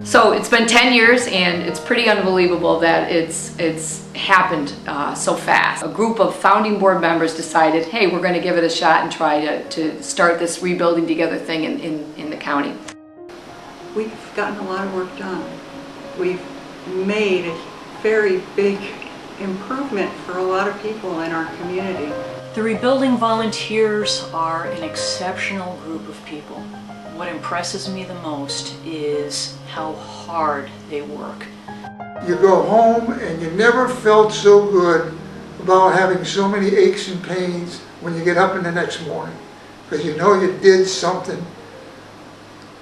So it's been 10 years, and it's pretty unbelievable that it's happened so fast. A group of founding board members decided, hey, we're going to give it a shot and try to start this rebuilding together thing in the county. We've gotten a lot of work done. We've made a very big improvement for a lot of people in our community. The rebuilding volunteers are an exceptional group of people. What impresses me the most is how hard they work. You go home and you never felt so good about having so many aches and pains when you get up in the next morning, because you know you did something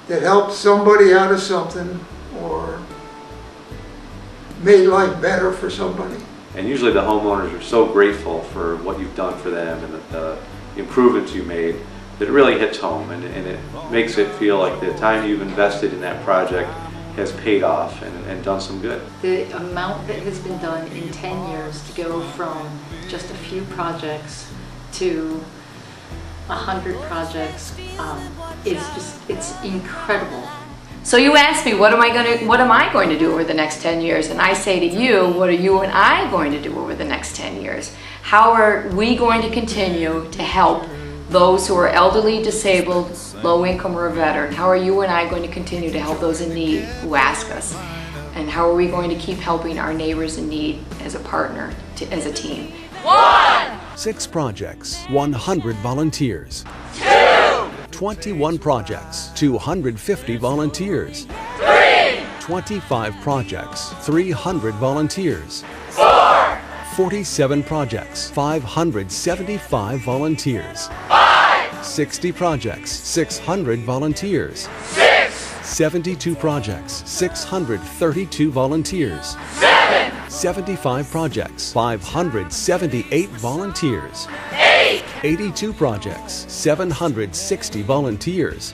that helped somebody out of something or made life better for somebody. And usually the homeowners are so grateful for what you've done for them and the improvements you made that it really hits home, and it makes it feel like the time you've invested in that project has paid off and done some good. The amount that has been done in 10 years to go from just a few projects to 100 projects it's incredible. So you asked me, what am I going to do over the next 10 years? And I say to you, what are you and I going to do over the next 10 years? How are we going to continue to help those who are elderly, disabled, low income, or a veteran? How are you and I going to continue to help those in need who ask us? And how are we going to keep helping our neighbors in need as a partner, as a team? 6 projects, 100 volunteers. 21 projects, 250 volunteers. 25 projects, 300 volunteers. 47 projects, 575 volunteers. 60 projects, 600 volunteers. 72 projects, 632 volunteers. 75 projects, 578 volunteers. 82 projects, 760 volunteers.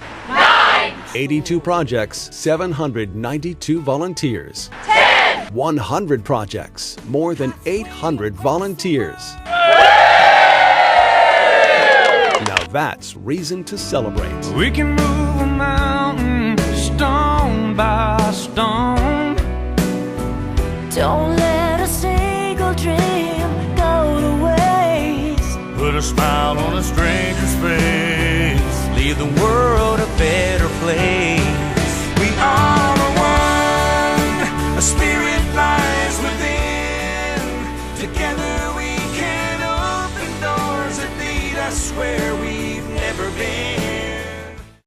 82 projects, 792 volunteers. 100 projects, more than 800 volunteers. Now that's reason to celebrate. We can move a mountain stone by stone. Don't let a single dream go to waste. Put a smile on a stranger's face. Leave the world a better place.